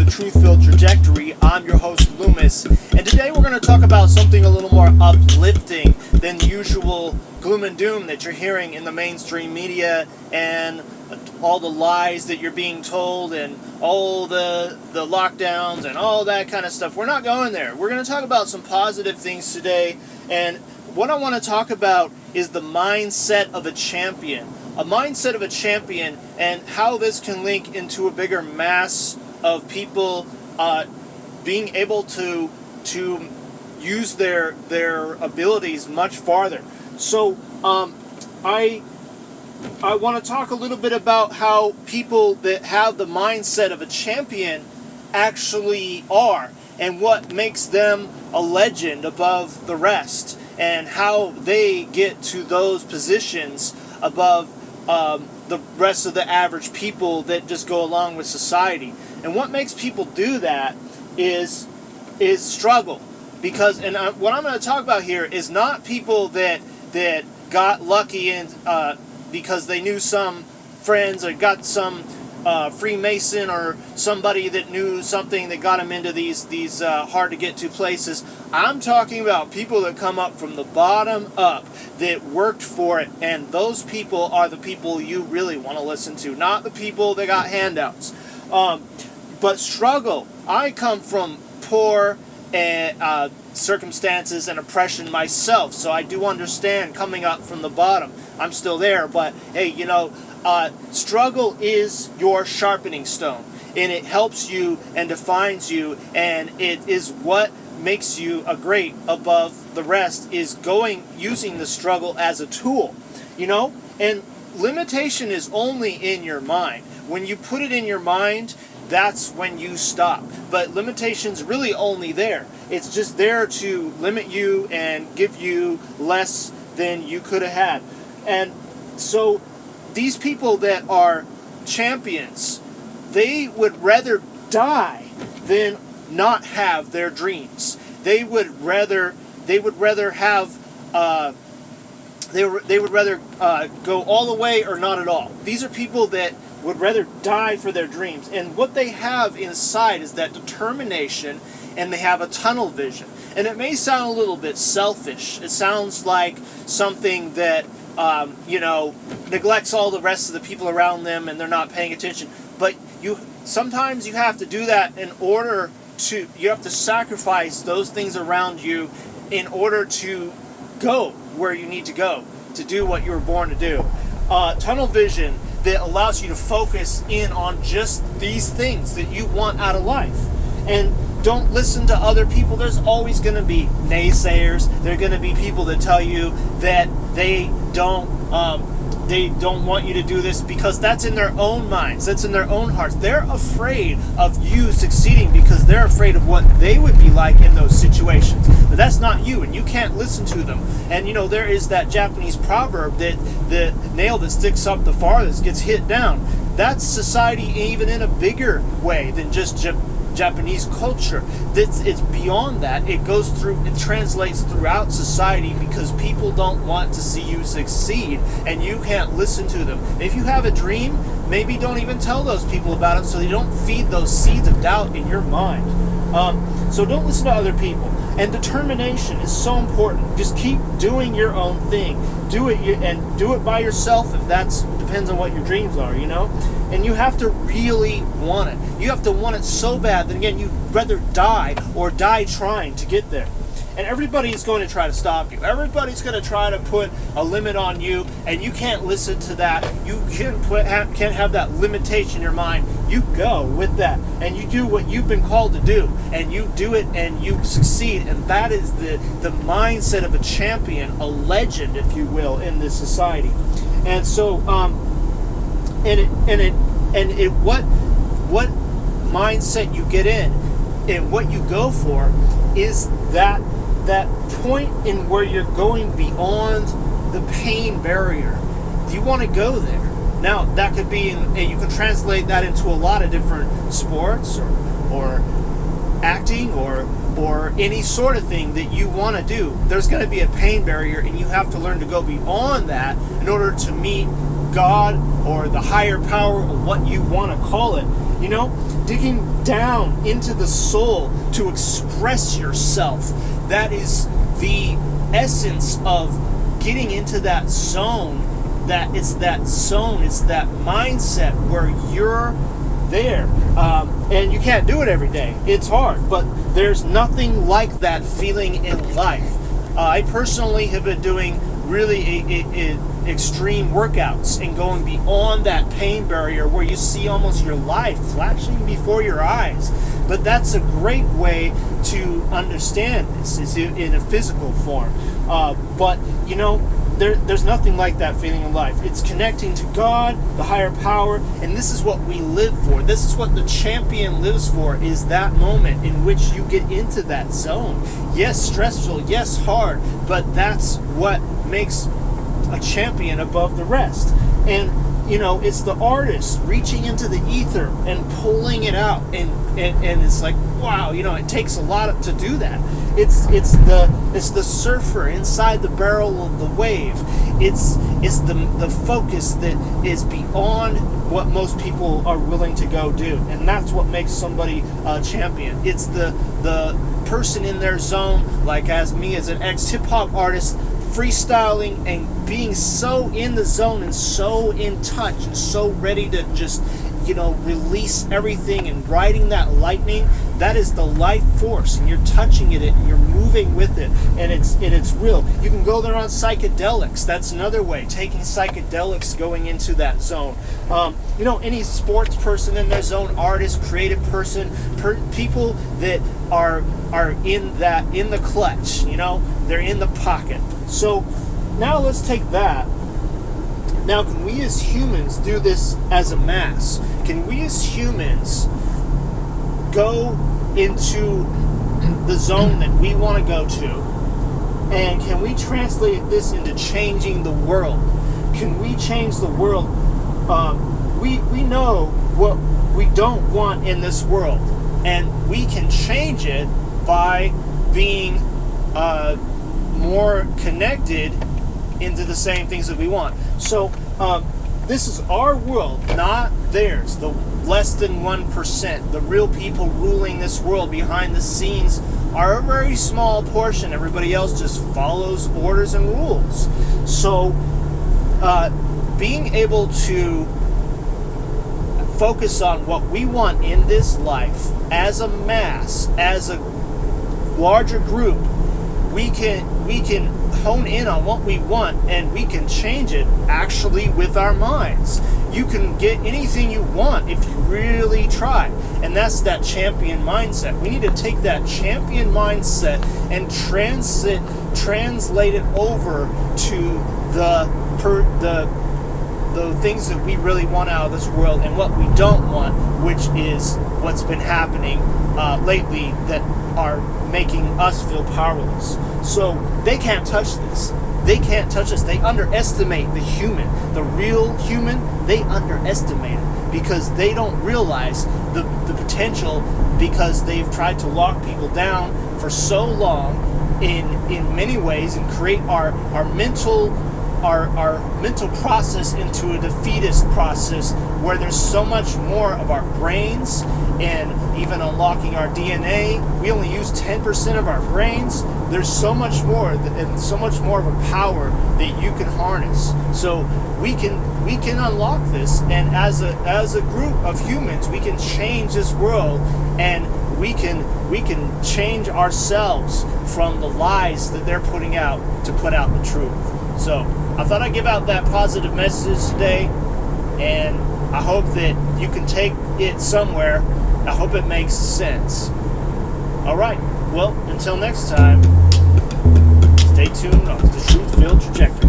The Truth-Filled Trajectory. I'm your host, Loomis, and today we're going to talk about something a little more uplifting than the usual gloom and doom that you're hearing in the mainstream media and all the lies that you're being told and all the lockdowns and all that kind of stuff. We're not going there. We're going to talk about some positive things today, and what I want to talk about is the mindset of a champion. A mindset of a champion and how this can link into a bigger mass of people being able to use their abilities much farther. So I want to talk a little bit about how people that have the mindset of a champion actually are and what makes them a legend above the rest and how they get to those positions above the rest of the average people that just go along with society. And what makes people do that is struggle. Because, and what I'm going to talk about here is not people that got lucky and because they knew some friends or got some Freemason or somebody that knew something that got them into these hard to get to places. I'm talking about people that come up from the bottom up that worked for it, and those people are the people you really want to listen to, not the people that got handouts. But struggle. I come from poor circumstances and oppression myself, so I do understand coming up from the bottom. I'm still there, but hey, struggle is your sharpening stone, and it helps you and defines you, and it is what makes you a great above the rest, is using the struggle as a tool, and limitation is only in your mind. When you put it in your mind, that's when you stop. But limitation's really only there. It's just there to limit you and give you less than you could have had. And so these people that are champions, they would rather die than not have their dreams. They would rather have go all the way or not at all. These are people that would rather die for their dreams. And what they have inside is that determination, and they have a tunnel vision. And it may sound a little bit selfish. It sounds like something that neglects all the rest of the people around them and they're not paying attention. But sometimes you have to do that you have to sacrifice those things around you in order to go where you need to go, to do what you were born to do. Tunnel vision that allows you to focus in on just these things that you want out of life. And don't listen to other people. There's always going to be naysayers. There are going to be people that tell you that they don't want you to do this because that's in their own minds. That's in their own hearts. They're afraid of you succeeding because they're afraid of what they would be like in those situations. But that's not you, and you can't listen to them. And there is that Japanese proverb that the nail that sticks up the farthest gets hit down. That's society even in a bigger way than just Japanese culture. It's beyond that. It translates throughout society because people don't want to see you succeed, and you can't listen to them. If you have a dream, maybe don't even tell those people about it so you don't feed those seeds of doubt in your mind. So don't listen to other people. And determination is so important. Just keep doing your own thing. Do it by yourself if that depends on what your dreams are, And you have to really want it. You have to want it so bad that, again, you'd rather die or die trying to get there. And everybody's going to try to stop you. Everybody's going to try to put a limit on you, and you can't listen to that. You can't have that limitation in your mind. You go with that, and you do what you've been called to do, and you do it, and you succeed. And that is the mindset of a champion, a legend, if you will, in this society. And so, what mindset you get in, and what you go for, is that point in where you're going beyond the pain barrier. Do you want to go there? Now, that could be, you can translate that into a lot of different sports or acting or any sort of thing that you want to do. There's going to be a pain barrier, and you have to learn to go beyond that in order to meet God or the higher power or what you want to call it. digging down into the soul to express yourself. That is the essence of getting into that zone. It's that mindset where you're there. And you can't do it every day. It's hard, but there's nothing like that feeling in life. I personally have been doing really extreme workouts and going beyond that pain barrier where you see almost your life flashing before your eyes. But that's a great way to understand this, is in a physical form. But you know, there's nothing like that feeling in life. It's connecting to God, the higher power, and this is what we live for. This is what the champion lives for, is that moment in which you get into that zone. Yes, stressful, yes, hard, but that's what makes a champion above the rest. And you know, it's the artist reaching into the ether and pulling it out, and it's like, wow, you know, it takes a lot to do that. It's the surfer inside the barrel of the wave. It's the focus that is beyond what most people are willing to go do, and that's what makes somebody a champion. It's the person in their zone, like as me as an ex-hip-hop artist, freestyling and being so in the zone and so in touch and so ready to just, you know, release everything and riding that lightning. That is the life force, and you're touching it and you're moving with it, and it's real. You can go there on psychedelics. That's another way, taking psychedelics, going into that zone. You know, any sports person in their zone, artist, creative person, people that are in the clutch, you know, they're in the pocket. So now let's take that. Now, can we as humans do this as a mass? Can we as humans go into the zone that we want to go to? And can we translate this into changing the world? Can we change the world? We know what we don't want in this world, and we can change it by being more connected into the same things that we want. So this is our world, not theirs. The less than 1%, the real people ruling this world behind the scenes, are a very small portion. Everybody else just follows orders and rules. So being able to focus on what we want in this life as a mass, as a larger group, we can hone in on what we want, and we can change it actually with our minds. You can get anything you want if you really try, and that's that champion mindset. We need to take that champion mindset and translate it over to the things that we really want out of this world and what we don't want, which is what's been happening lately that are making us feel powerless. So they can't touch this. They can't touch us. They underestimate the human. The real human, they underestimate it because they don't realize the potential, because they've tried to lock people down for so long in many ways and create our mental process into a defeatist process where there's so much more of our brains, and even unlocking our DNA. We only use 10% of our brains. There's so much more, and so much more of a power that you can harness. So we can unlock this, and as a group of humans, we can change this world, and we can change ourselves from the lies that they're putting out to put out the truth. So I thought I'd give out that positive message today, and I hope that you can take it somewhere. I hope it makes sense. All right. Well, until next time, stay tuned on the Truth-Filled Trajectory.